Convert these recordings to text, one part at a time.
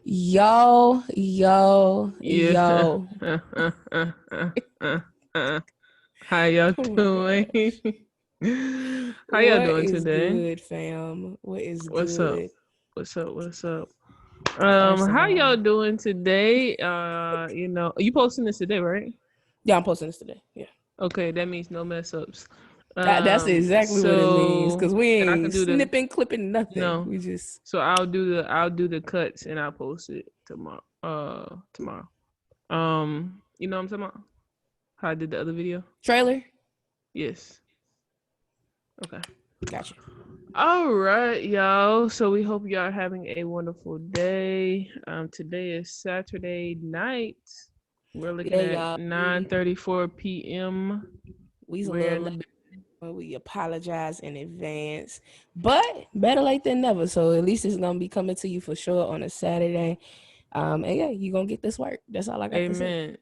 Yo, yo, Yeah. yo. How y'all Oh my doing? gosh. How y'all What doing is today? good, fam? What is What's up? good? What's up? What's up? First of How y'all all, doing today? You posting this today, right? yeah, I'm posting this today. Yeah. Okay, that means no mess ups. That's exactly what it means. Cause we And I ain't can do the snipping, clipping nothing. no. We just So I'll do the cuts and I'll post it tomorrow. Tomorrow. You know what I'm talking about? How I did the other video? trailer. Yes. Okay. Gotcha. All right, y'all. So we hope y'all are having a wonderful day. Today is Saturday night. We're looking Yeah, at y'all. We 9:34 p.m. we's a We're little in the late. But we apologize in advance. But better late than never. So at least it's gonna be coming to you for sure on a Saturday. And yeah, you're gonna get this work. That's all I got to say. Amen.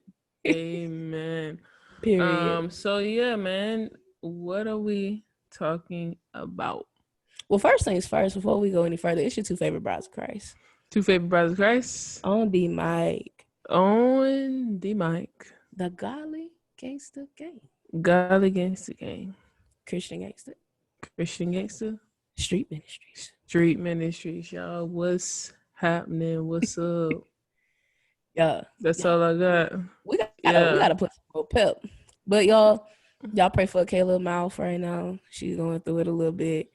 Amen. Period. So yeah, man. What are we talking about? Well, first things first, before we go any further, it's your two favorite brides of Christ. Two favorite brothers of Christ On the mic, on the mic. the Golly Gangster Gang. God against the game. Christian Gangster. Christian gangster. Street Ministries. Street Ministries, y'all. What's happening? What's up? Yeah. That's Yeah. all I got. We gotta Yeah. put some more pep. But y'all pray for Kayla Mouth right now. She's going through it a little bit.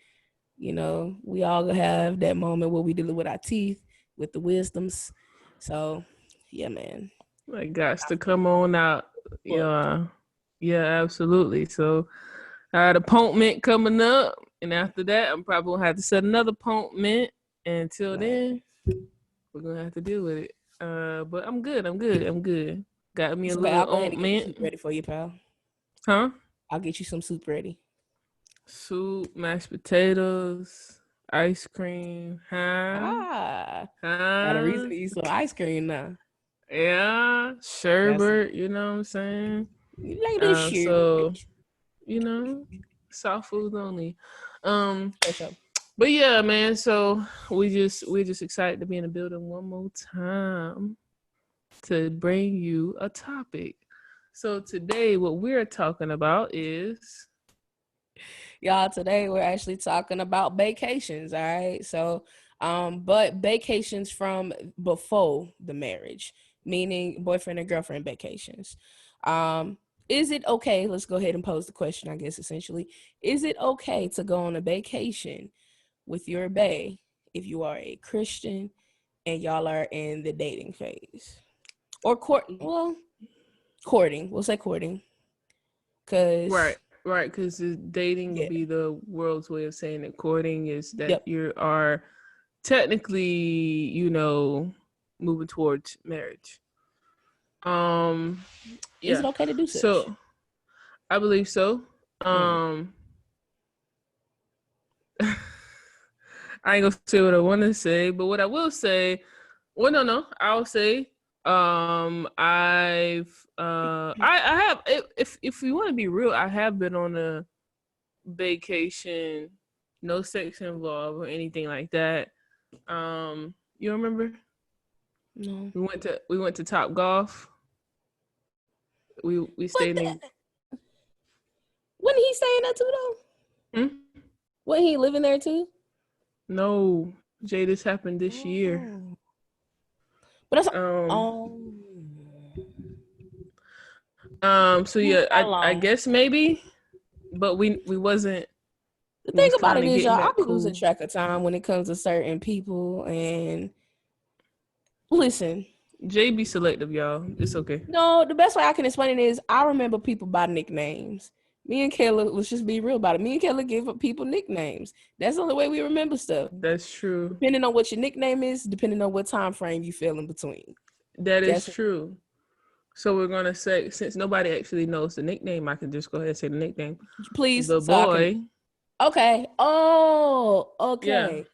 We all have that moment where we deal with our teeth, with the wisdoms. So yeah, man. Like, got to come on out. Fuck. Yeah. Yeah, absolutely. So I had an appointment coming up. And after that, I'm probably going to have to set another appointment. And until Man. then, we're going to have to deal with it. But I'm good. I'm good. I'm good. Got me a It's okay. little I'll go ahead and get the soup ointment. ready for you, pal. Huh? I'll get you some soup ready. Soup, mashed potatoes, ice cream. Huh? Ah, got a reason Huh? to eat some ice cream now. Yeah, That's sherbet, you know what I'm saying? little So, shit. you know, soft foods only. Um, For sure. but yeah, man, so we're just excited to be in the building one more time to bring you a topic. So today what we're talking about is Y'all, today we're actually talking about vacations, all right? So, but vacations from before the marriage, meaning boyfriend and girlfriend vacations. Um, is it okay? Let's go ahead and pose the question, I guess, essentially. Is it okay to go on a vacation with your bae if you are a Christian and y'all are in the dating phase? Or courting. We'll say courting. right, Because, right, because dating would yeah, be the world's way of saying that courting is that yep. you are technically, moving towards marriage. Um, Is it yeah. okay to do such? So I believe so. Mm. Um, I ain't gonna say what I want to say, but what I will say, well, no, I'll say, I have, if you want to be real, I have been on a vacation, no sex involved or anything like that. You remember No. we went to Top Golf. We What stayed in. the? Wasn't he staying there too though? Hmm? Wasn't he living there too? No, Jay, this happened this year. Oh. But that's Um, oh. so yeah, How I long? guess maybe, but we wasn't. The We thing was about kind it of is, getting y'all, I'll that be losing cool. track of time when it comes to certain people. And listen, Jay be selective, y'all. It's okay. no, the best way I can explain it is I remember people by nicknames. Me and Kayla, let's just be real about it. Me and Kayla give people nicknames. That's the only way we remember stuff. That's true. Depending on what your nickname is, depending on what time frame you feel in between. That is That's true. So we're gonna say, since nobody actually knows the nickname, I can just go ahead and say the nickname. please, The so I can. boy, Okay. Oh, yeah. okay.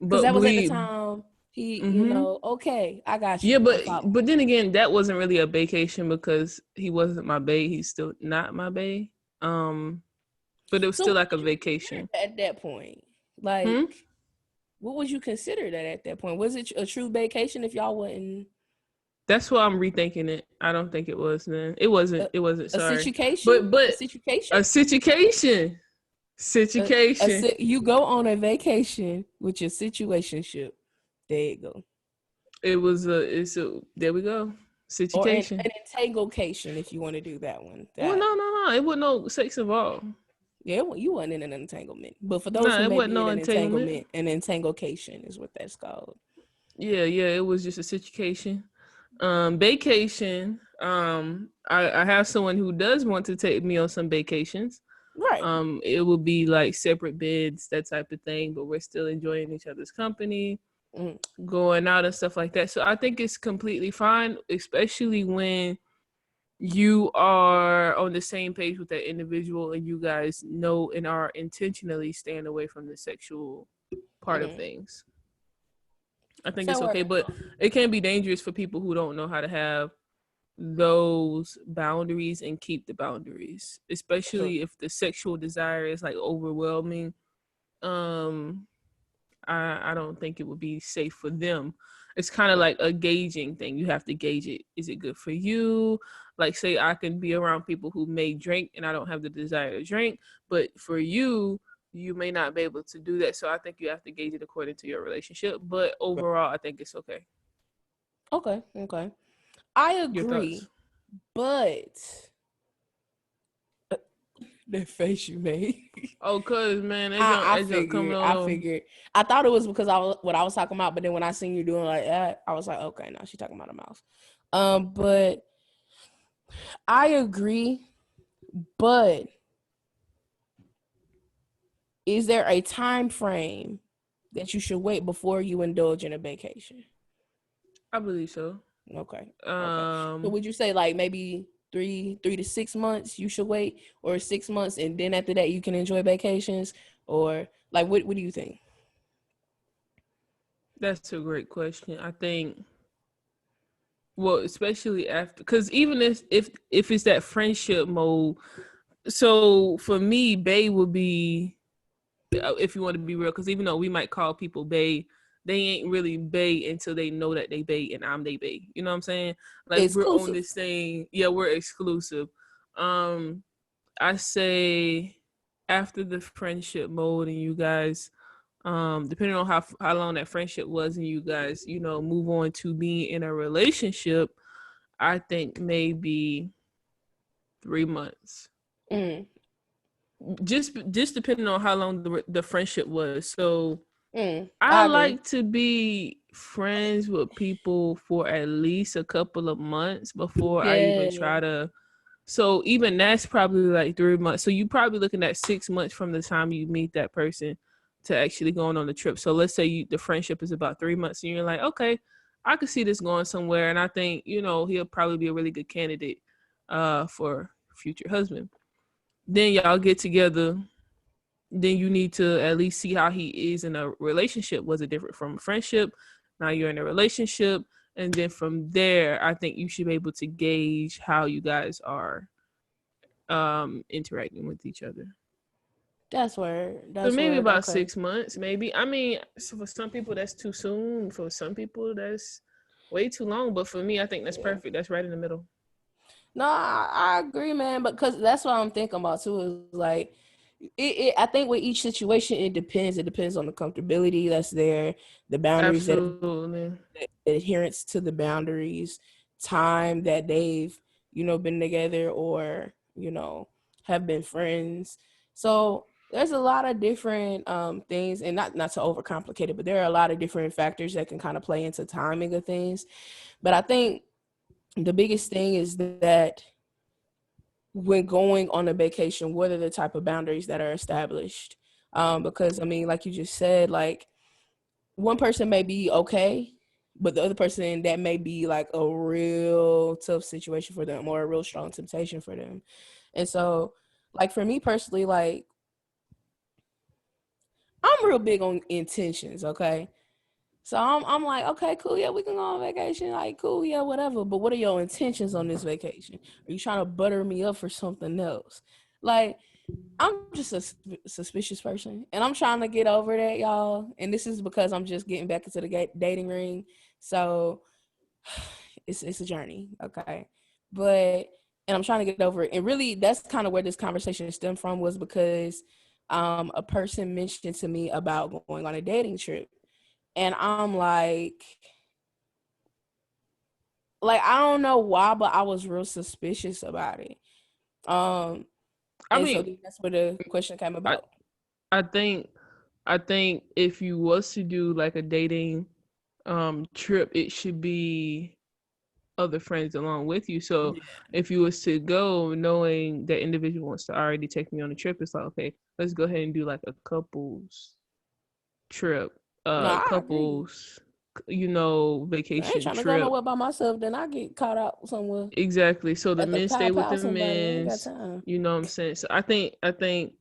Because But that was at the we, time he, mm-hmm. okay, I got Yeah, you. I'm but following. then again, that wasn't really a vacation because he wasn't my bae. He's still not my bae. Um, but it was So still when like a did you get vacation. married at that point? Like, Hmm? what would you consider that at that point? Was it a true vacation if y'all wasn't That's why I'm rethinking it. I don't think it was then. It wasn't. a, It wasn't. a Sorry, situation? but A situation? a situation, situation. You go on a vacation with your situationship. There you go. It was a. It's a. There we go. Or Situation. an entanglecation if you want to do that one. Well, That no. It wasn't no sex involved. yeah, you wasn't in an entanglement. But for those No, who it may wasn't be in no an entanglement. entanglement, an entanglecation is what that's called. Yeah. It was just a situation. Vacation. I have someone who does want to take me on some vacations. Right. It will be like separate beds, that type of thing, but we're still enjoying each other's company, Mm-hmm. going out and stuff like that. So I think it's completely fine, especially when you are on the same page with that individual and you guys know and are intentionally staying away from the sexual part of Mm-hmm. things. I think it's So okay, but it can be dangerous for people who don't know how to have those boundaries and keep the boundaries, we're especially if the sexual desire is like overwhelming. um I don't think it would be safe for them. It's kind of like a gauging thing. You have to gauge it. Is it good for you? Like, say I can be around people who may drink and I don't have the desire to drink, but for you, you may not be able to do that. So I think you have to gauge it according to your relationship. But overall, I think it's okay. okay. Okay. I Your thoughts? agree, but that face you made. Oh, cause man, that junk coming all I on. figured. I thought it was because I was what I was talking about, but then when I seen you doing like that, I was like, okay, now she's talking about her mouth. But I agree. But is there a time frame that you should wait before you indulge in a vacation? I believe so. Okay. Okay. So Um, would you say like maybe 3 to 6 months you should wait, or 6 months and then after that you can enjoy vacations, or like what do you think? that's a great question. I think, well, especially after, because even if it's that friendship mode. So for me, Bay would be, if you want to be real, because even though we might call people Bay, they ain't really Bay until they know that they Bay and I'm they Bay. You know what I'm saying? Like, we're on Exclusive. this thing. Yeah, we're exclusive. Um, I say after the friendship mode and you guys, depending on how long that friendship was and you guys, move on to being in a relationship, I think maybe 3 months. Mm, Just depending on how long the friendship was. So I I agree. like to be friends with people for at least a couple of months before I even Yeah. try to. So even that's probably like 3 months. So you probably looking at 6 months from the time you meet that person to actually going on the trip. So let's say the friendship is about 3 months, and you're like, okay, I could see this going somewhere, and I think he'll probably be a really good candidate for future husband. Then y'all get together. Then you need to at least see how he is in a relationship. Was it different from a friendship? Now you're in a relationship, and then from there, I think you should be able to gauge how you guys are interacting with each other. That's where. So That's maybe where. about Okay. 6 months, maybe. I mean, so for some people that's too soon. For some people that's way too long. But for me, I think that's Yeah. perfect. That's right in the middle. No, I agree, man. Because that's what I'm thinking about too. Is like I think with each situation, it depends. It depends on the comfortability that's there, the boundaries that Absolutely. the adherence to the boundaries, time that they've been together, or have been friends. So there's a lot of different things, and not to overcomplicate it, but there are a lot of different factors that can kind of play into timing of things. But I think the biggest thing is that when going on a vacation, what are the type of boundaries that are established? Because I mean, like you just said, like one person may be okay, but the other person, that may be like a real tough situation for them, or a real strong temptation for them. And so, like for me personally, like I'm real big on intentions, okay? So I'm like, okay, cool, yeah, we can go on vacation. Like, cool, yeah, whatever. But what are your intentions on this vacation? Are you trying to butter me up for something else? Like, I'm just a suspicious person, and I'm trying to get over that, y'all. And this is because I'm just getting back into the dating ring, so it's a journey, okay. But and I'm trying to get over it, and really, that's kind of where this conversation stemmed from, was because a person mentioned to me about going on a dating trip, and I'm like I don't know why, but I was real suspicious about it. Um, I and so mean, then that's where the question came I about. I think if you was to do like a dating trip, it should be other friends along with you. So Yeah. if you was to go knowing that individual wants to already take me on a trip, it's like, okay, let's go ahead and do like a couples trip, No, I agree. couples, I ain't vacation trying to go trip. nowhere by myself. Then I get caught out somewhere Exactly. So the at the men pow stay with pow. the Somebody, I ain't got men's, time. you know what I'm saying? So I think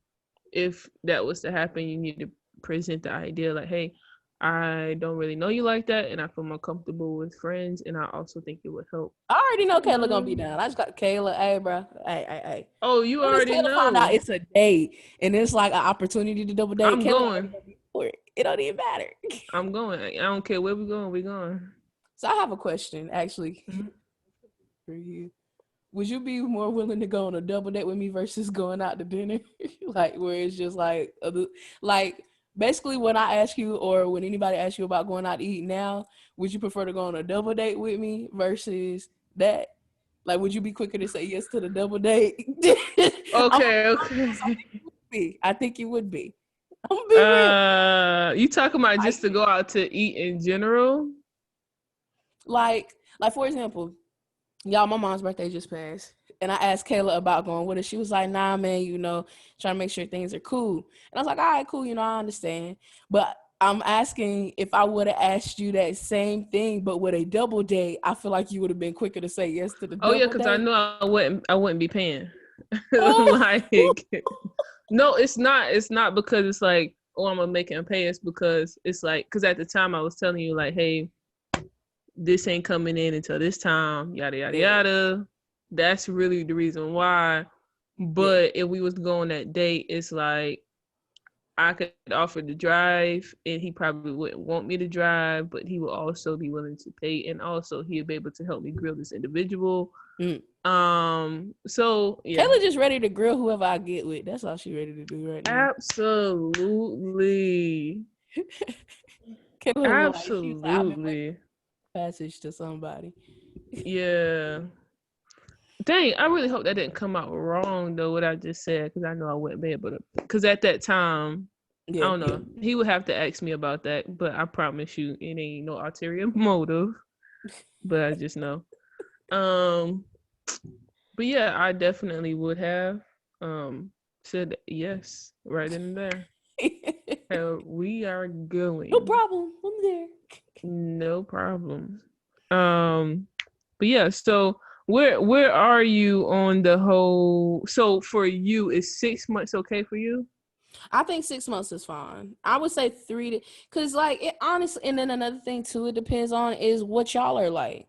if that was to happen, you need to present the idea like, hey, I don't really know you like that, and I feel more comfortable with friends, and I also think it would help. I already know You Kayla gonna be know? down. I just got Kayla. Hey, bro. Hey. Oh, you As soon as already Kayla find out know. it's a date and it's like an opportunity to double date, I'm Kayla already going. gonna be for it. It don't even matter. I'm going. I don't care where we going. We going. So I have a question actually Mhm. for you. Would you be more willing to go on a double date with me versus going out to dinner? Like where it's just like basically when I ask you or when anybody asks you about going out to eat now, would you prefer to go on a double date with me versus that? Like would you be quicker to say yes to the double date? I'm Okay, honest, I okay. think you would be. I think you would be. I'm gonna be real. You talking about Like just to go out to eat in general? like for example, y'all, my mom's birthday just passed. And I asked Kayla about going with her. She was like, nah, man, trying to make sure things are cool. And I was like, all right, cool, I understand. But I'm asking if I would have asked you that same thing, but with a double date, I feel like you would have been quicker to say yes to the Oh yeah, double because I date. know I wouldn't be paying. Oh, Like, no, it's not. It's not because it's like, oh, I'm gonna make him pay. It's because it's like, because at the time I was telling you like, hey, this ain't coming in until this time, yada yada yeah, yada. That's really the reason why. yeah. But if we was to go on that date, it's like I could offer to drive, and he probably wouldn't want me to drive, but he would also be willing to pay, and also he'd be able to help me grill this individual. Mm. So yeah, Kayla just ready to grill whoever I get with. That's all she ready to do right now. absolutely, Kayla was like, she was like, I've been waiting absolutely, passage to somebody. yeah. Dang, I really hope that didn't come out wrong though. What I just said, because I know I wouldn't be able to. Because at that time, I Yeah. don't know. He would have to ask me about that, but I promise you, it ain't no ulterior motive. But I just know. Um, but yeah, I definitely would have said yes right in there. Hell, we are No going. problem. I'm there. No problem. Um, but yeah, so where are you on the whole? So for you, is 6 months okay for you? I think 6 months is fine. I would say three to, cause like it honestly, and then another thing too, it depends on is what y'all are like.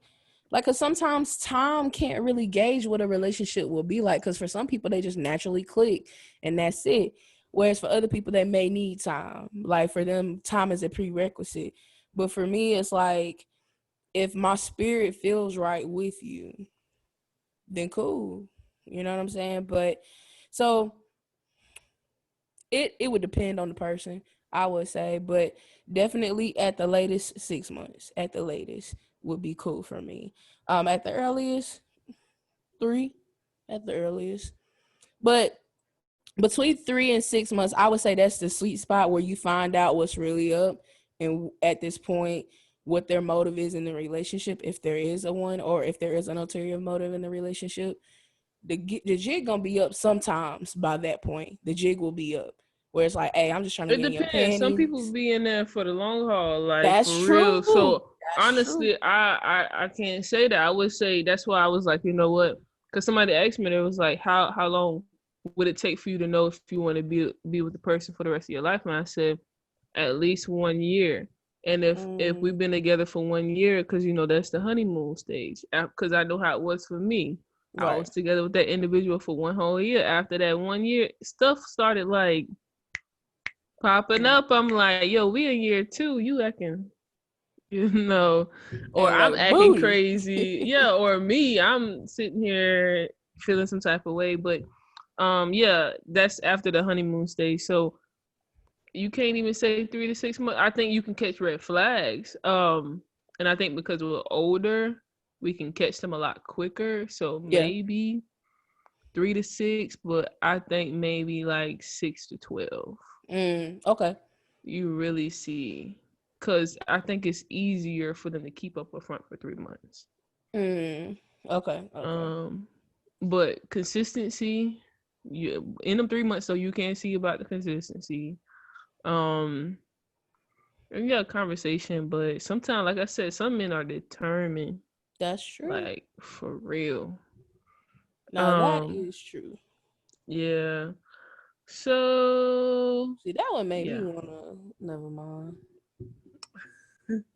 Like, cause sometimes time can't really gauge what a relationship will be like. Cause for some people they just naturally click, and that's it. Whereas for other people they may need time. Like for them, time is a prerequisite. But for me, it's like if my spirit feels right with you, then cool. You know what I'm saying? But so it would depend on the person, I would say, but definitely at the latest 6 months. At the latest would be cool for me. At the earliest, three. At the earliest, but between 3 and 6 months, I would say that's the sweet spot where you find out what's really up, and at this point, what their motive is in the relationship, if there is a one, or if there is an ulterior motive in the relationship. The jig gonna be up sometimes. By that point the jig will be up, where it's like, hey, I'm just trying to It get in your depends. Some people panties. be in there for the long haul, like That's for real. true. So That's true. honestly, I can't say that. I would say that's why I was like, you know what? Because somebody asked me, it was like, how long would it take for you to know if you want to be with the person for the rest of your life? And I said at least 1 year. And if we've Mm, been together for 1 year, because that's the honeymoon stage. Because I know how it was for me. I Right. was together with that individual for one whole year. After that 1 year, stuff started like popping Mm. up. I'm like, yo, we in year two. You acting, you know, or And I'm like acting booty. crazy. Yeah, or me, I'm sitting here feeling some type of way. But yeah, that's after the honeymoon stage. So you can't even say 3 to 6 months. I think you can catch red flags. And I think because we're older, we can catch them a lot quicker. So Yeah. maybe 3 to 6, but I think maybe like 6 to 12. Okay. You really see, because I think it's easier for them to keep up a front for 3 months. Mm. Okay. Okay. Um, but consistency, you in them 3 months, so you can see about the consistency. Um, and yeah, conversation, but sometimes, like I said, some men are determined, That's true. like for real. Now that Um, is true. yeah. So See, that one made me yeah. wanna. Never mind.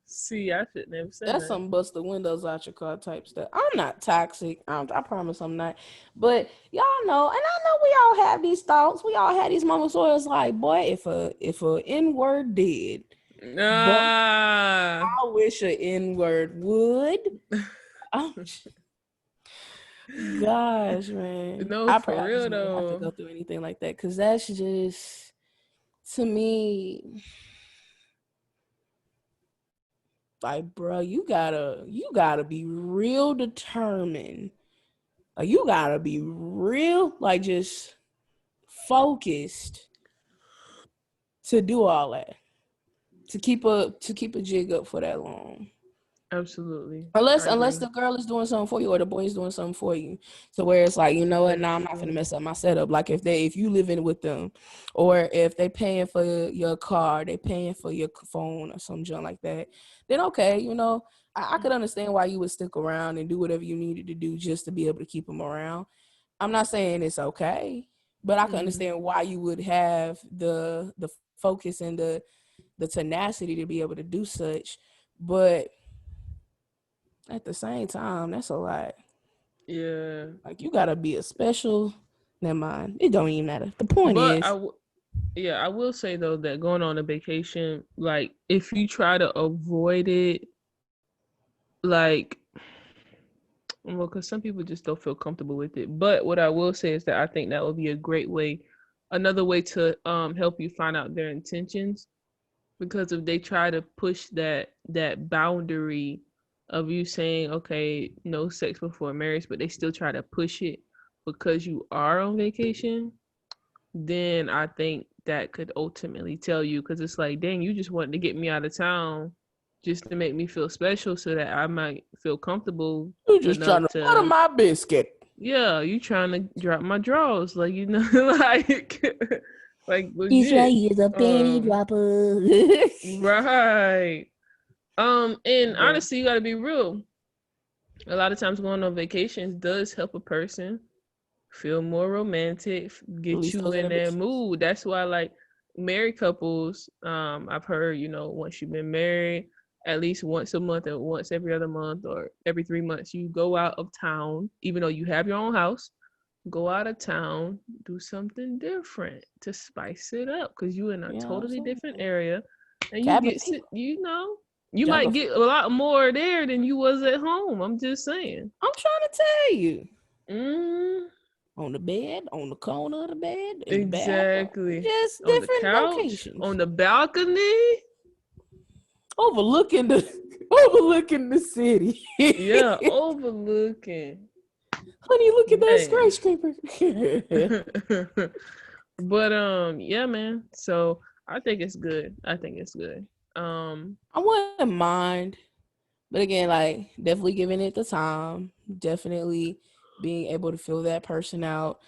See, I should never say That's that. some bust the windows out your car type stuff. I'm not toxic. I promise I'm not. But y'all know, and I know we all have these thoughts. We all had these moments where it's like, boy, if a N word did, boy, Ah, I wish a N word would. Oh, gosh, man. no, I for pray I just real never have to though. go through anything like that because that's just to me like, bro, you gotta be real determined. Like, you gotta be real, like just focused to do all that. To keep a jig up for that long. Absolutely, Unless I unless agree. the girl is doing something for you or the boy is doing something for you. So where it's like, you know what, That now is I'm not gonna true. mess up my setup. Like if you live in with them, or if they paying for your car, they paying for your phone or some junk like that, then okay, I could understand why you would stick around and do whatever you needed to do just to be able to keep them around. I'm not saying it's okay, but I can Hmm. understand why you would have the focus and the tenacity to be able to do such. But at the same time, that's a lot. Yeah, Like, you gotta be a special. Never mind. It don't even matter. The point but is, yeah, I will say though that going on a vacation, like if you try to avoid it, like well, because some people just don't feel comfortable with it. But what I will say is that I think that would be a great way, another way to help you find out their intentions. Because if they try to push that boundary of you saying, okay, no sex before marriage, but they still try to push it because you are on vacation, then I think that could ultimately tell you, because it's like, dang, you just wanted to get me out of town just to make me feel special so that I might feel comfortable you just trying enough to butter to, my biscuit. yeah, you trying to drop my drawers, like, like like He's right. legit. He's a panty um dropper. right. And Bruh. honestly, you gotta be real. A lot of times going on vacations does help a person feel more romantic, get Release you those in that inhibitions. mood. That's why, like, married couples, I've heard, once you've been married, at least once a month or once every other month or every 3 months, you go out of town, even though you have your own house, go out of town, do something different to spice it up because you're in a You know what I'm totally different saying? area, and you Cabin get fever. you Jungle might get a fever. lot more there than you was at home. I'm just saying. I'm trying to tell you. Mm, On the bed, on the corner of the bed, in the bathroom, exactly. just On the different couch, locations. on the balcony. Overlooking the overlooking the city. Yeah, overlooking. Honey, look at that Man. skyscraper. But yeah, man. So I think it's good. I think it's good. Um I wouldn't mind, but again, like definitely giving it the time, definitely being able to fill that person out.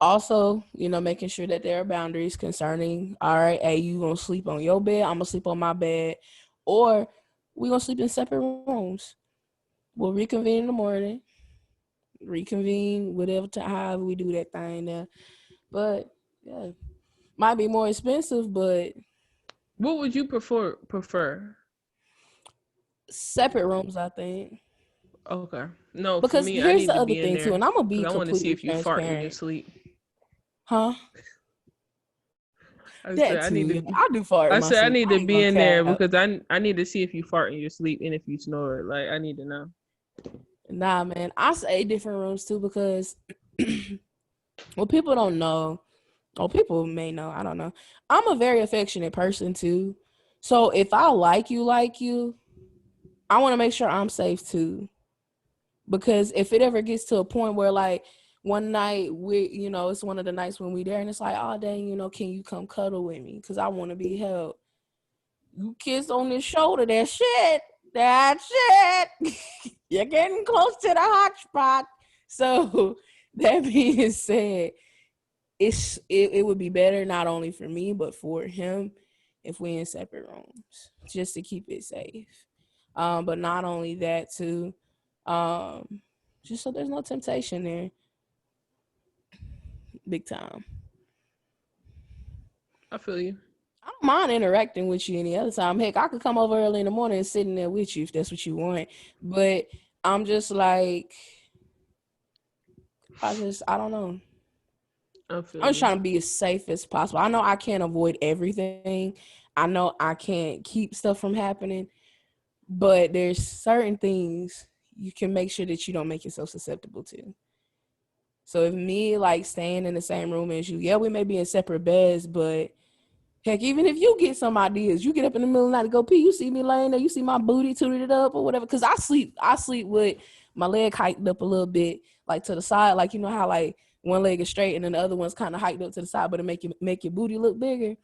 Also, making sure that there are boundaries concerning, all right, hey, you gonna sleep on your bed, I'm gonna sleep on my bed, or we gonna sleep in separate rooms. We'll reconvene in the morning, reconvene whatever time, however we do that thing there. But yeah, might be more expensive, but what would you prefer? separate rooms, I think. Okay. No, for Because me, I here's need the to other be in thing too, there and I'm gonna because be I want to see completely if you fart in your transparent. sleep. Huh? I said That I too. need to Yeah, be. I do fart in I my said I sleep. need I to ain't be gonna in there cap. because I need to see if you fart in your sleep and if you snore. Like I need to know. Nah, man. I say different rooms too because well, people don't know, or people may know. I don't know. I'm a very affectionate person too. So if I like you, I want to make sure I'm safe too. Because if it ever gets to a point where like one night it's one of the nights when we there and it's like, oh dang, can you come cuddle with me? Because I want to be held. You kiss on the shoulder, that shit. That's it. You're getting close to the hot spot. So that being said, it would be better not only for me but for him if we in separate rooms just to keep it safe. But not only that too, um, just so there's no temptation there, big time. I feel you. I don't mind interacting with you any other time. Heck, I could come over early in the morning and sit in there with you if that's what you want. But I'm just like, I don't know. I feel I'm just you. trying to be as safe as possible. I know I can't avoid everything. I know I can't keep stuff from happening, but there's certain things you can make sure that you don't make yourself susceptible to. So if me like staying in the same room as you, yeah, we may be in separate beds, but heck, even if you get some ideas, you get up in the middle of the night to go pee, you see me laying there, you see my booty tooted it up or whatever. Cause I sleep with my leg hiked up a little bit, like to the side, like you know how like one leg is straight and then the other one's kind of hiked up to the side, but it make your booty look bigger.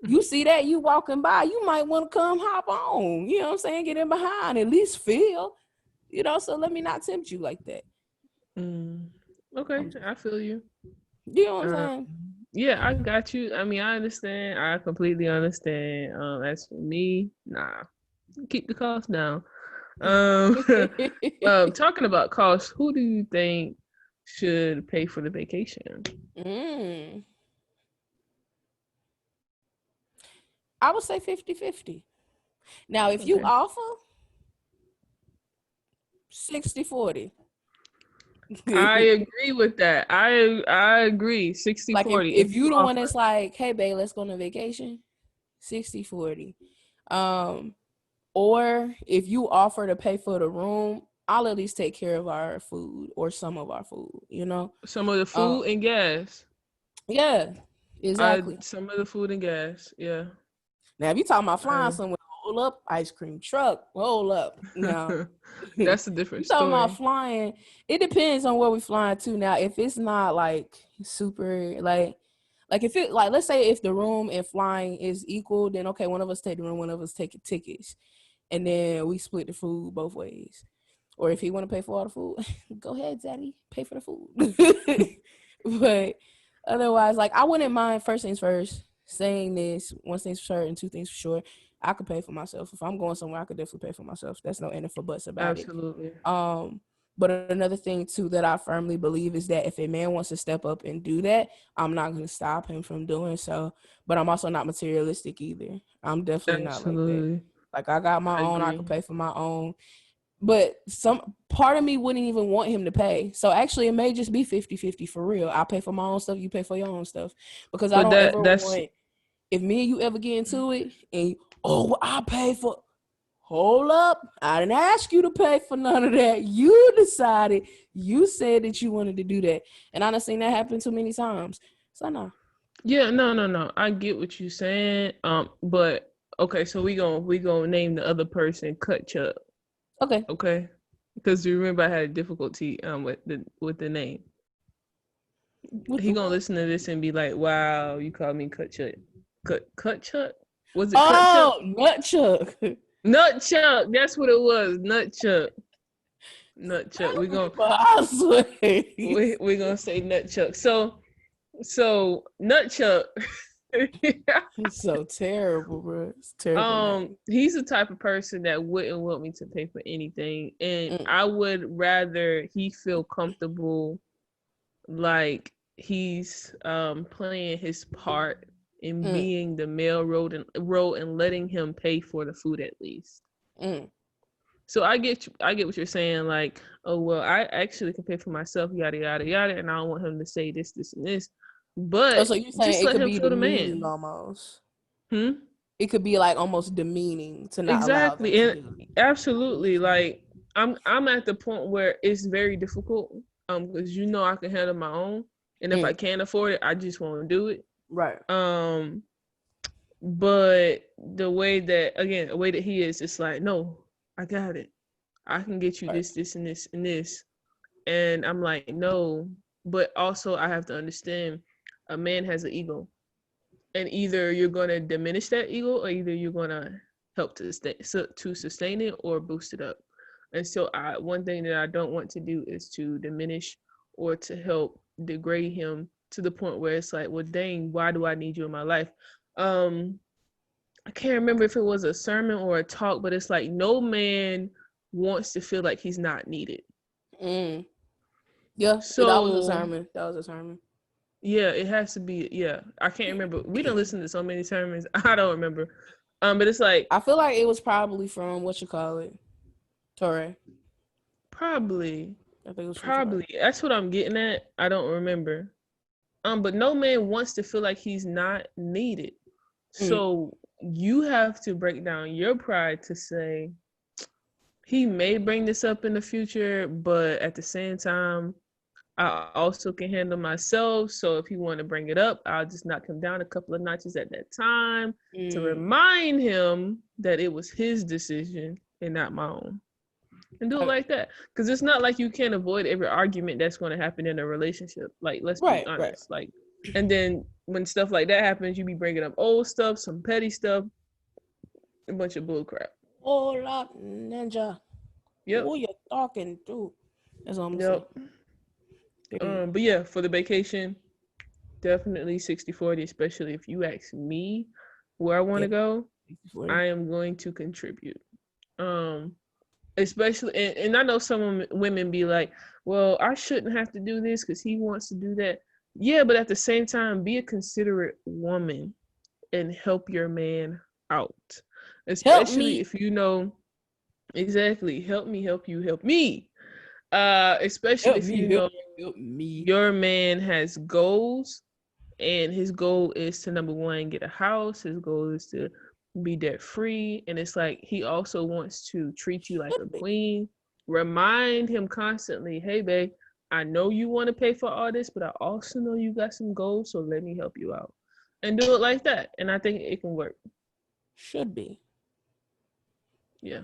You see that, you walking by, you might want to come hop on. You know what I'm saying? Get in behind, at least feel. So let me not tempt you like that. Mm. Okay, I'm just, I feel you. you know what I'm Um, saying? yeah, I got you. I mean, I understand. I completely understand. As for me, nah, keep the cost down. Um, talking about costs, who do you think should pay for the vacation? mm, I would say 50-50. Now, if you Okay, offer 60-40, I like agree with that. I agree. 60 if, 40. If if you you the one offer, that's like, hey, babe, let's go on a vacation, 60-40. Um, or if you offer to pay for the room, I'll at least take care of our food or some of our food. some of the food Um, and gas. yeah, exactly. Some of the food and gas. Yeah. Now, if you talking about flying I, somewhere, hold up, ice cream truck, hold up. Now, you that's a different talking about story. flying, it depends on where we flying to. Now, if it's not like super, like if it, like, let's say if the room and flying is equal, then okay, one of us take the room, one of us take tickets, and then we split the food both ways. Or if he want to pay for all the food, go ahead, Zaddy, pay for the food. But otherwise, like I wouldn't mind. First things first, saying this. One thing's for sure, and two things for sure. I could pay for myself if I'm going somewhere. I could definitely pay for myself. That's no and for buts about it. Absolutely. But another thing too that I firmly believe is that if a man wants to step up and do that, I'm not going to stop him from doing so. But I'm also not materialistic either. I'm definitely not like that. Absolutely. Like I got my I own. I could agree. pay for my own, but some part of me wouldn't even want him to pay. So actually it may just be 50-50 for real. I pay for my own stuff, you pay for your own stuff. Because I But don't ever that's want, if me and you ever get into it and well, I pay for, hold up, I didn't ask you to pay for none of that. You decided, you said that you wanted to do that. And I done seen that happen too many times. So no. yeah, no. I get what you're saying. But okay, so we gonna name the other person Cut Chuck. Okay. Okay. Because you remember I had difficulty with the name. With He the gonna what? listen to this and be like, "Wow, you called me Cut Chuck, Cut Chuck? Was it Cut Chuck? Oh, nut chuck. Nut Chuck? That's what it was. Nut Chuck, Nut Chuck. I swear. We gonna say Nut Chuck. So Nut Chuck. It's so terrible, bro. It's a terrible name. He's the type of person that wouldn't want me to pay for anything, and Mm, I would rather he feel comfortable, like he's playing his part in mm, being the male role and letting him pay for the food at least. mm. So I get what you're saying. Like, oh well, I actually can pay for myself, yada yada yada, and I don't want him to say this, this, and this. Oh, But so you're just saying it let could him be feel the demeaning man. almost. Hmm. It could be like almost demeaning to not allow them Exactly, to and do it. absolutely. Like, I'm at the point where it's very difficult. Because I can handle my own, and if I Mm, can't afford it, I just won't do it. right. Um, but the way that he is, it's like, no, I got it. I can get you Right. this, this, and this, and this. And I'm like, no. But also, I have to understand a man has an ego. And either you're going to diminish that ego or either you're going to help to sustain it or boost it up. And so, one thing that I don't want to do is to diminish or to help degrade him to the point where it's like, well, dang, why do I need you in my life? Um, I can't remember if it was a sermon or a talk, but it's like no man wants to feel like he's not needed. Mm. Yeah, that was a So sermon. That was a sermon. yeah, it has to be. Yeah, I can't remember. We don't listen to so many sermons. I don't remember. But it's like I feel like it was probably from what you call it, Torre. probably, I think it was from probably. Torre. That's what I'm getting at. I don't remember. But no man wants to feel like he's not needed. Mm. So you have to break down your pride to say he may bring this up in the future, but at the same time, I also can handle myself. So if he want to bring it up, I'll just knock him down a couple of notches at that time to Mm. remind him that it was his decision and not my own. And do it Okay. like that. Because it's not like you can't avoid every argument that's going to happen in a relationship. Like, let's be Right, right. honest. Like, and then when stuff like that happens, you be bringing up old stuff, some petty stuff, a bunch of bull crap. Hola, ninja. Yep. Who you talking to? That's all I'm gonna say. Yep. Period. But yeah, for the vacation, definitely 60/40, especially if you ask me where I want Yeah, to go, 40. I am going to contribute. Um, Especially, and I know some women be like, well, I shouldn't have to do this because he wants to do that. Yeah, but at the same time, be a considerate woman and help your man out. Help Especially me. if you know exactly, help me, help you, help me. Especially Help if you me. Help know me. Help me. your man has goals and his goal is to number one get a house, his goal is to be debt free, and it's like he also wants to treat you like a Should be. queen. Remind him constantly, hey babe, I know you want to pay for all this, but I also know you got some goals, so let me help you out, and do it like that, and I think it can work. Should be. Yeah.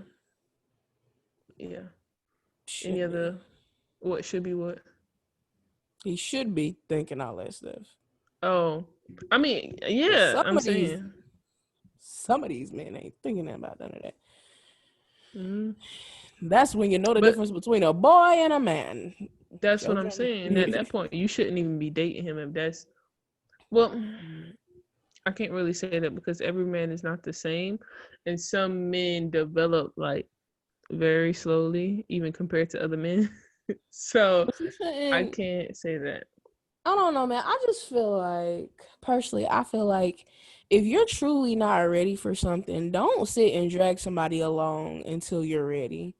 Yeah. Any Should be. other what should be what? He should be thinking all that stuff. Oh, I mean, But yeah, I'm saying. some of these men ain't thinking about none of that. Mm-hmm. That's when you know the But difference between a boy and a man. that's what I'm Children. saying. At that point, you shouldn't even be dating him if that's well. I can't really say that because every man is not the same, and some men develop like very slowly, even compared to other men. So But you I shouldn't. can't say that. I don't know, man. I just feel like, personally, I feel like if you're truly not ready for something, don't sit and drag somebody along until you're ready.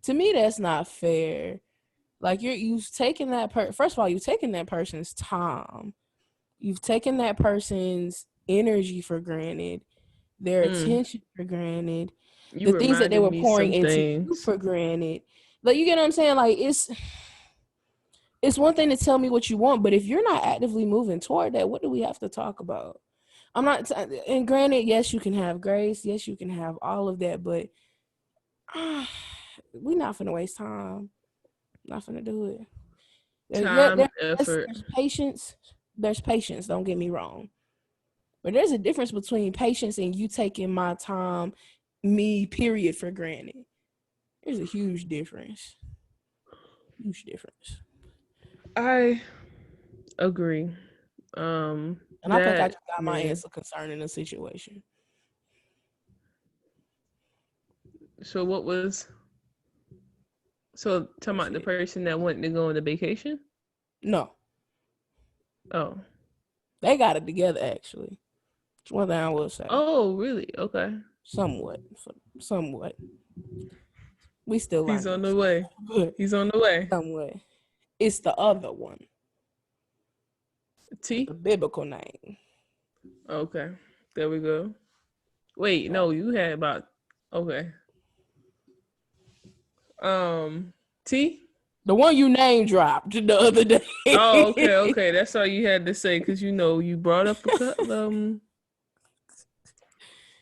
To me, that's not fair. Like you've taken first of all, you've taken that person's time. You've taken that person's energy for granted, their Mm, attention for granted, you the things that they reminded were me pouring some into you things. for granted. Like you get what I'm saying? Like it's one thing to tell me what you want, but if you're not actively moving toward that, what do we have to talk about? I'm not, and granted, yes, you can have grace, yes, you can have all of that, but we're not finna waste time. Not finna do it. Yeah, Time, effort. there's patience. There's patience. Don't get me wrong, but there's a difference between patience and you taking my time, me period for granted. There's a huge difference. Huge difference. I agree. And I think I That just got my man. answer concerning the situation. So what was so talking That's about the it. person that wanted to go on the vacation? No, Oh. they got it together actually. It's one thing I will say. Oh, really? Okay. Somewhat, somewhat. We still He's on learning, the way. but He's on the way. some way. It's the other one with the T. biblical name. Okay, there we go. Wait, Yeah. no, you had about okay. Um, T. The one you name dropped the other Oh, okay, day. okay. That's all you had to say because you brought up a couple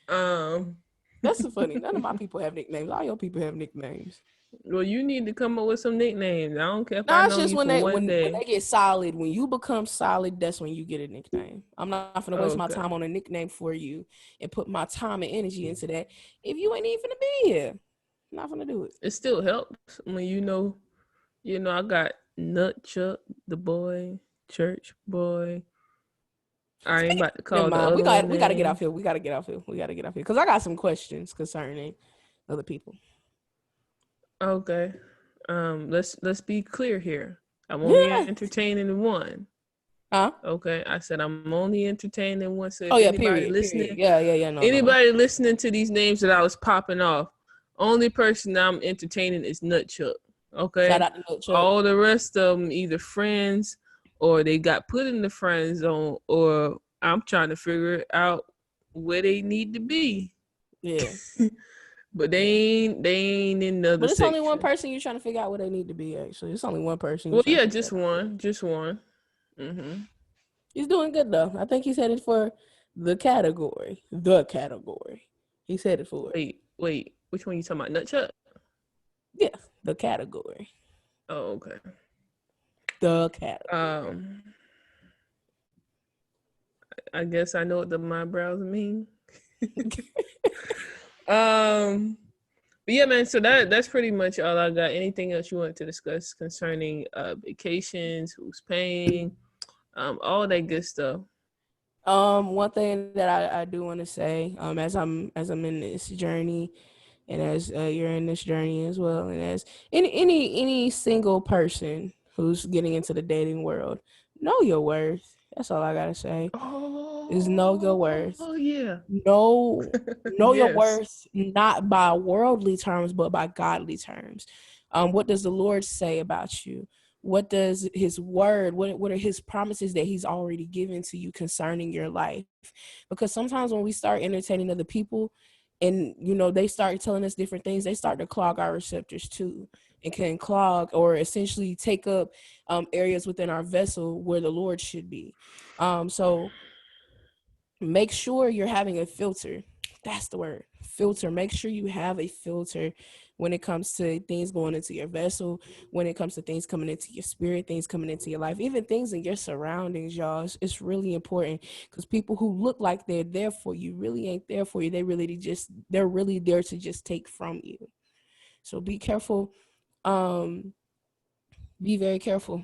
um. That's so funny. None of my people have nicknames. All your people have nicknames. Well, you need to come up with some nicknames. I don't care if I No, it's know just you when for they one when day. they get solid. When you become solid, that's when you get a nickname. I'm not gonna waste my Okay, time on a nickname for you and put my time and energy into that if you ain't even gonna be here. I'm not gonna do it. it still helps when you know. I got Nut Chuck, the boy, church boy. I ain't about to Never call the mind. other one We gotta get off name. here. We gotta get off here. We gotta get off here because I got some questions concerning other people. Okay. Let's be clear here. I'm only Yeah. entertaining one. Huh? Okay. I said I'm only entertaining one. So if Oh yeah. Period. Period. Yeah. Yeah. Yeah. No. No. No. anybody listening to these names that I was popping off, only person I'm entertaining is Nutchuck. Shout Okay. out to Milk Chuck. All the rest of them either friends or they got put in the friend zone or I'm trying to figure out where they need to be. Yeah. But Yeah. they ain't in the other But it's only one section. person you're trying to figure out where they need to be. Actually, it's only one person you're Well, trying to yeah, figure just that out with. one, just one. Mm-hmm. He's doing good though. I think he's headed for the category. The category. He's headed for it. Wait. Which one you talking about? Nutchuck? Yeah, the category. Oh, okay. The category. Um, I guess I know what the my brows mean. um, but yeah, man. So that's pretty much all I got. Anything else you want to discuss concerning vacations? Who's paying? All that good stuff. One thing that I do want to say, as I'm in this journey, and as you're in this journey as well, and as any single person who's getting into the dating world, know your worth. That's all I gotta say. Is know your worth. Oh yeah. Know your Yes. worth, not by worldly terms but by godly terms. What does the Lord say about you? What does his word, what are his promises that he's already given to you concerning your life? Because sometimes when we start entertaining other people and they start telling us different things, they start to clog our receptors too, and can clog or essentially take up areas within our vessel where the Lord should be. So make sure you're having a filter. That's the word, filter. Make sure you have a filter when it comes to things going into your vessel, when it comes to things coming into your spirit, things coming into your life, even things in your surroundings, y'all. It's really important because people who look like they're there for you really ain't there for you. They're really there to just take from you. So be careful. Um, be very careful.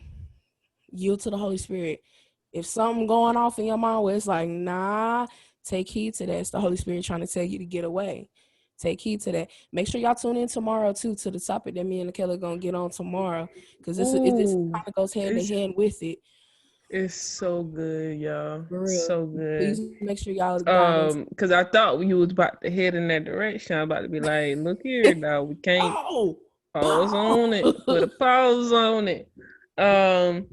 Yield to the Holy Spirit. If something going off in your mind where it's like, nah, take heed to that. It's the Holy Spirit trying to tell you to get away. Take heed to that. Make sure y'all tune in tomorrow too to the topic that me and Kelly gonna get on tomorrow, because this Ooh, kind of goes hand in it's hand with it. it's so good, y'all. For real. So good. Please make sure y'all dive into. Because I thought you was about to head in that direction. I'm about to be like, look here now, we can't Oh, pause on it. Put a oh. pause on it. Um,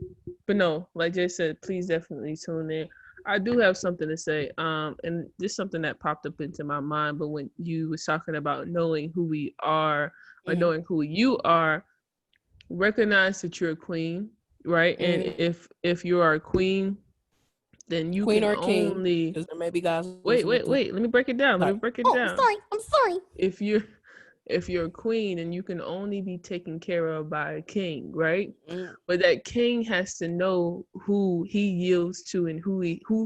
but no, like Jay said, please definitely tune in. I do have something to say. And this is something that popped up into my mind. But when you was talking about knowing who we are or Mhm, knowing who you are, recognize that you're a queen, right? And mhm. if you are a queen, then you Queen can or king, only because there may be guys wait, listening wait, too. wait. Let me break it down. Let me Sorry. break it Oh, I'm down. sorry. I'm sorry. If you're if you're a queen and you can only be taken care of by a king, right? Mm, But that king has to know who he yields to and who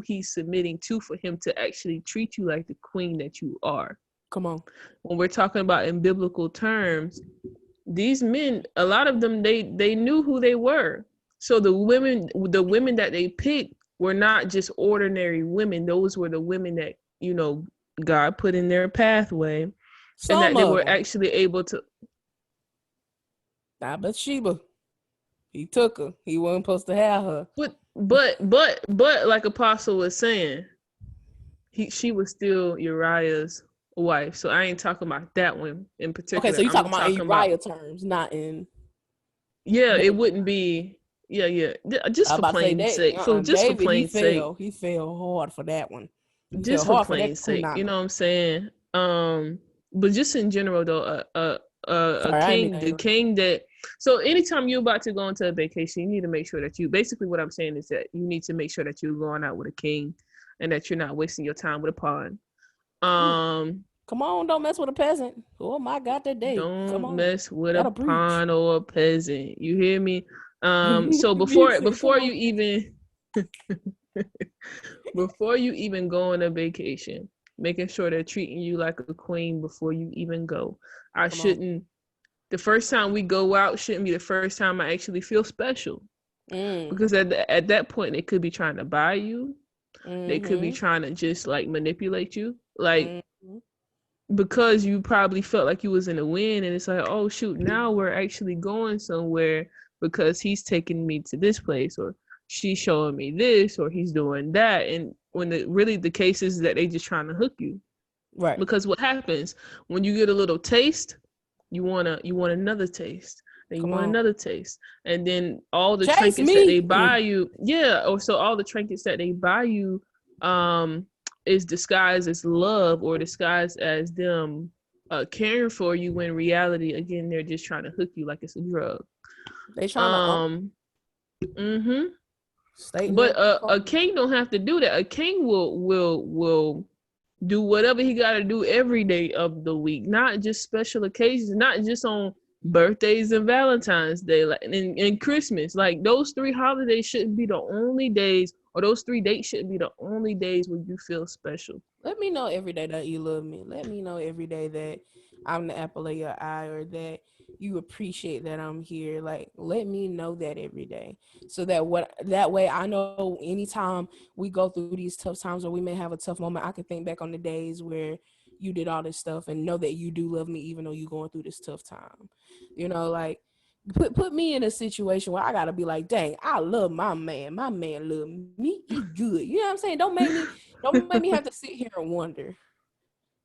he's submitting to for him to actually treat you like the queen that you are. come on. When we're talking about in biblical terms, these men, a lot of them, they knew who they were. So the women that they picked were not just ordinary women. Those were the women that God put in their pathway, and that Some they of were them. actually able to. Not Bathsheba. He took her. He wasn't supposed to have her. But like Apostle was saying, she was still Uriah's wife. So I ain't talking about that one in Okay, so particular. you I'm talking about in talking about, Uriah terms, not in yeah, it David. wouldn't be, just I for about to say plain that sake. Just for David, he plain sake. fell. He fell hard for that one. He fell Just for hard for that plain sake, you punana. know what I'm saying? But just in general though, a Sorry, I didn't mean king, to the interrupt. king that, so anytime you're about to go into a vacation, you need to make sure that you, basically what I'm saying is that you need to make sure that you're going out with a king and that you're not wasting your time with a pawn. Mm. Um, Come on, don't mess with a peasant. Oh my God, today. Come don't on, mess with a that'll preach. pawn or a peasant. You hear me? So You said, come before on. you even before you even go on a vacation, making sure they're treating you like a queen before you even go. I Come on. shouldn't, the first time we go out shouldn't be the first time I actually feel special. Mm. Because at that point, they could be trying to buy you. They could be Mm-hmm. trying to just like manipulate you. Like, Mm-hmm. because you probably felt like you was in a win, and it's like, oh shoot, now we're actually going somewhere because he's taking me to this place, or she's showing me this, or he's doing that. And when the case is that they just trying to hook you. Right. Because what happens when you get a little taste, you want another taste, then you Come want on. another taste, and then all the Chase trinkets that they me. buy you, yeah, or so all the trinkets that they buy you, um is disguised as love or disguised as them caring for you, when in reality, again, they're just trying to hook you like it's a drug. They trying to um mm-hmm. state But their a claim. king don't have to do that. A king will do whatever he got to do every day of the week, not just special occasions, not just on birthdays and Valentine's Day, like and Christmas. Like, those three holidays shouldn't be the only days, or those three dates shouldn't be the only days where you feel special. Let me know every day that you love me. Let me know every day that I'm the apple of your eye, or that you appreciate that I'm here. Like, let me know that every day, so that way I know anytime we go through these tough times, or we may have a tough moment, I can think back on the days where you did all this stuff and know that you do love me even though you're going through this tough time. Like, put me in a situation where I gotta be like, dang, I love my man. My man love me. He good. You know what I'm saying? Don't make me have to sit here and wonder.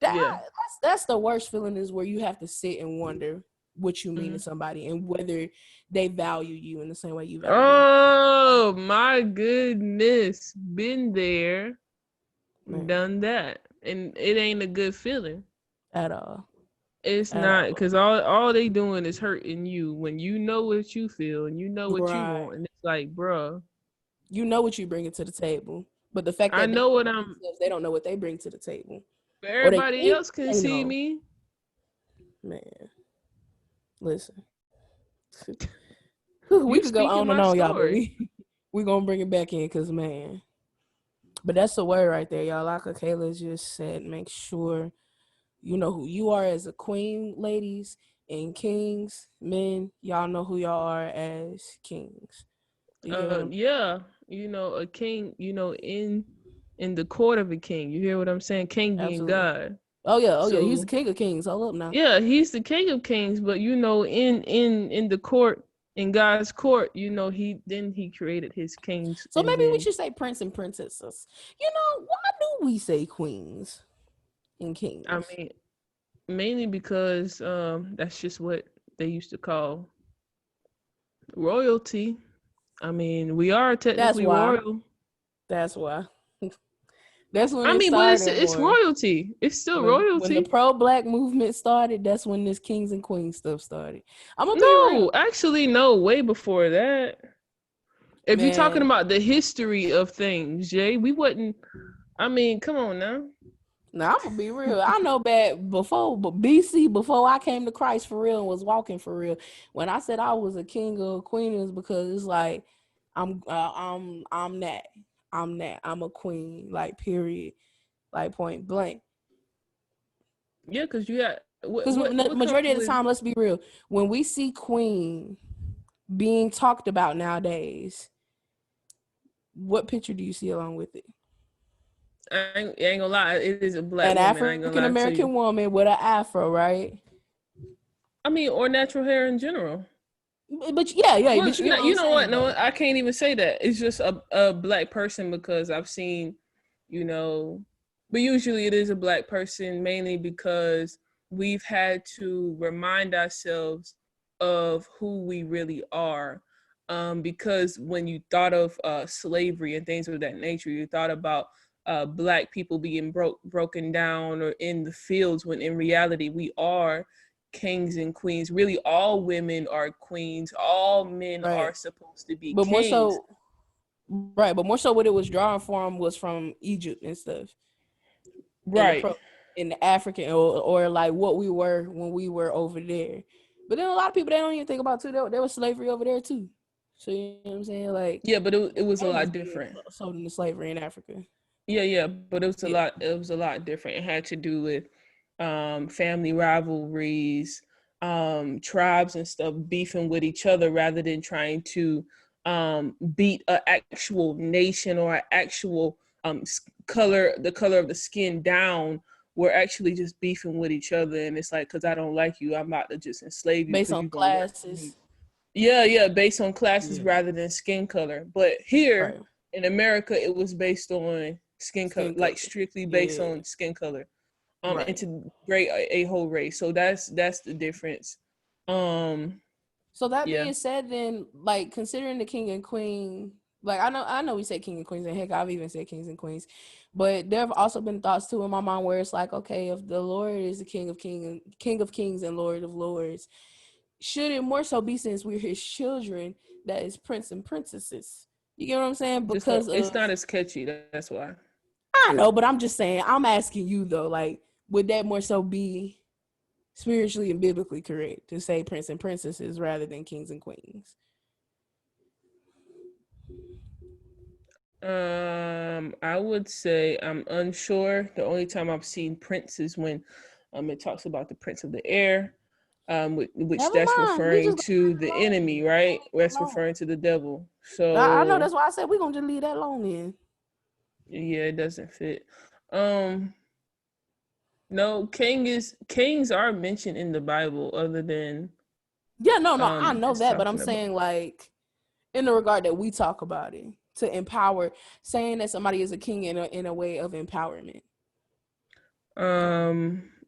Yeah. That's the worst feeling, is where you have to sit and wonder what you mean to Mhm. somebody and whether they value you in the same way you value them. Oh my goodness, been there, Man, done that, and it ain't a good feeling. at all. It's At not, all. because all they doing is hurting you when you know what you feel and you know what you Right. want, and it's like, bruh, You know what you bring it to the table. But the fact I that they know don't what know I'm. themselves, they don't know what they bring to the table. Or they Everybody think else can they see know. me. Man, listen. We You could go speaking on and my on, y'all, but story. we gonna bring it back in, because man. But that's the word right there, y'all. Like Kayla just said, make sure you know who you are as a queen, ladies, and kings, men. Y'all know who y'all are as kings. You get what I'm Yeah, a king. In the court of a king. You hear what I'm saying? King being absolutely. God. Oh yeah, he's the So king of kings. Hold up now. yeah, he's the king of kings, but in the court, in God's court, he created his kings, So and maybe we then, should say prince and princesses. Why do we say queens and I kings? mean, mainly because that's just what they used to call royalty. I mean, we are That's technically why. royal. That's why. That's when I it mean, but it's started, it's boy. royalty. It's still When the royalty. pro black movement started, that's when this kings and queens stuff started. I'm gonna be No, real, actually, no, way before that. If you're talking man. about the history of things, Jay, we wouldn't. I mean, come on now. Now I'm gonna be real. I know back before, but BC, before I came to Christ for real and was walking for real. When I said I was a king or a queen, is because it's like I'm that. I'm that. I'm a queen. Like period. Like point blank. Yeah, because you got Because the what comes majority of the with. time, let's be real. When we see queen being talked about nowadays, what picture do you see along with it? I ain't gonna lie, it is a black An woman. I ain't gonna African lie to you. American woman with an afro, right? I mean, or natural hair in general. But yeah, yeah, Well, but you get what you I'm know what? saying No, though. I can't even say that. It's just a black person, because I've seen, you know, But usually it is a black person, mainly because we've had to remind ourselves of who we really are. Because when you thought of slavery and things of that nature, you thought about black people being broken down or in the fields, when in reality we are kings and queens. Really, all women are queens. All men are Right. supposed to be But more kings. so, right. But more so, what it was drawn from was from Egypt and stuff, and the Right. pro in the African, or like what we were when we were over there. But then a lot of people, they don't even think about too. There was slavery over there too. So you know what I'm saying? Like Yeah, but it was a and was lot being different. sold into slavery in Africa. Yeah, but it was a Yeah, lot. It was a lot different. It had to do with family rivalries, tribes and stuff beefing with each other rather than trying to beat an actual nation or an actual the color of the skin down. We're actually just beefing with each other, and it's like, because I don't like you, I'm about to just enslave you based because on you're gonna work for me. classes. Yeah, based on classes Yeah, rather than skin color. But here right. in America, it was based on skin color, Skin like color. strictly based Yeah, on skin color. And right. to grade a whole race. So that's the difference. Um, So that yeah. being said, then like considering the king and queen, like I know we say king and queens, and heck, I've even said kings and queens, but there have also been thoughts too in my mind where it's like, okay, if the Lord is the king of kings and Lord of lords, should it more so be, since we're his children, that is prince and princesses? You get what I'm saying? Just so Because it's of, not as catchy. That's why. I know, but I'm just saying, I'm asking you though, like, would that more so be spiritually and biblically correct to say prince and princesses rather than kings and queens? I would say I'm unsure. The only time I've seen Prince is when it talks about the Prince of the Air, which Never that's mind. We referring just gonna to leave it the alone enemy, then. right? Leave it That's alone. referring to the devil. I know, So that's why I said we're gonna just leave that alone then. yeah, it doesn't fit. Um, no, kings are mentioned in the Bible other than Yeah, no, I know just that, but I'm talking about. saying like in the regard that we talk about it to empower, saying that somebody is a king in a way of empowerment.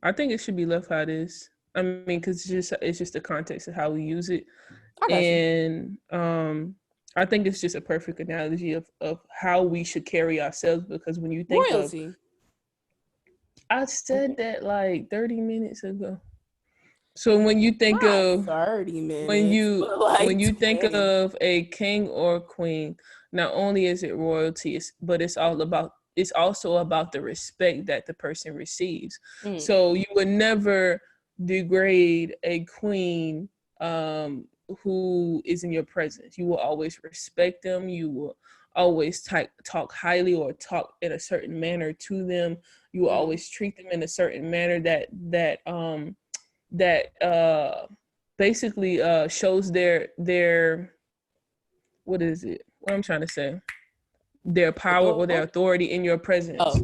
I think it should be left how it is. I mean, because it's just the context of how we use it, I got you. and I think it's just a perfect analogy of how we should carry ourselves. Because when you think of, Royalty. I said that like 30 minutes ago. So when you think Not of 30 when minutes, you but when like you think 20. of a king or queen, not only is it royalty, but it's also about the respect that the person receives. Mm, So you would never degrade a queen um, who is in your presence. You will always respect them. You will always talk highly or talk in a certain manner to them. You will mm. always treat them in a certain manner that basically shows their what is it? What I'm trying to say? Their power or their Authority? authority in your Oh, presence.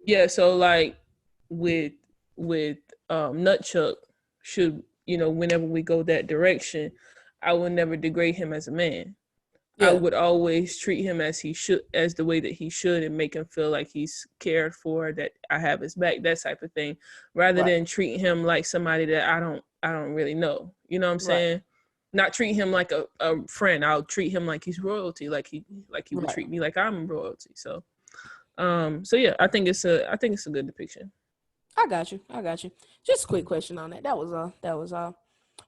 Yeah, so like with with Nutchuck, should whenever we go that direction, I will never degrade him as a man. I yeah, would always treat him as he should, as the way that he should, and make him feel like he's cared for, that I have his back, that type of thing, rather right, than treat him like somebody that I don't really know. You know what I'm right, saying? Not treat him like a friend. I'll treat him like he's royalty, like he would right. treat me like I'm royalty. So yeah, I think it's a good depiction. I got you. I got you. Just a quick question on that. That was all. That was all.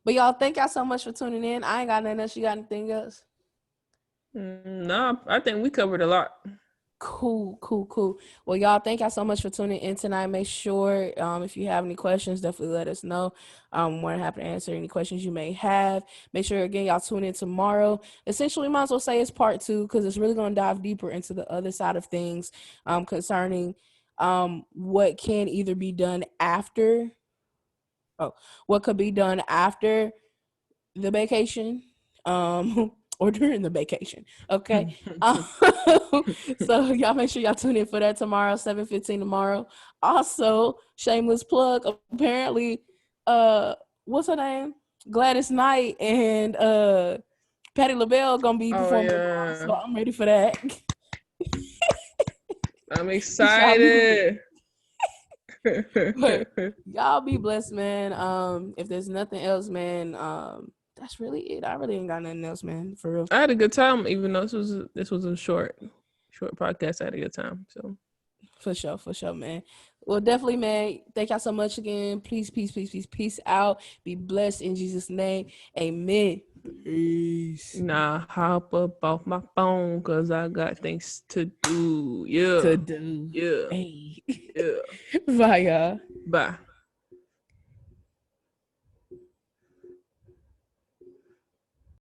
But y'all, thank y'all so much for tuning in. I ain't got nothing else. You got anything else? Nah, I think we covered a lot. Cool, cool, cool. Well, y'all, thank y'all so much for tuning in tonight. Make sure, if you have any questions, definitely let us know. I'm more than happy to answer any questions you may have. Make sure, again, y'all tune in tomorrow. Essentially, we might as well say it's part 2 because it's really going to dive deeper into the other side of things, concerning what can either be done after, what could be done after the vacation, or during the vacation. Okay. Um, so y'all make sure y'all tune in for that tomorrow, 7:15 tomorrow. Also, shameless plug. Apparently, uh, what's her name? Gladys Knight and Patti LaBelle gonna be Oh performing tomorrow, yeah, so I'm ready for that. I'm We shall be excited. But y'all be blessed, man. If there's nothing else, man, that's really it. I really ain't got nothing else, man, for real. I had a good time, even though this was a short podcast. I had a good time. So For sure, man. Well, definitely, man. Thank y'all so much again. Please, peace, peace, peace, peace out. Be blessed in Jesus' name. Amen. Peace. nah, hop up off my phone because I got things to do. Yeah, To do. yeah, Hey. yeah. Bye, y'all. Bye.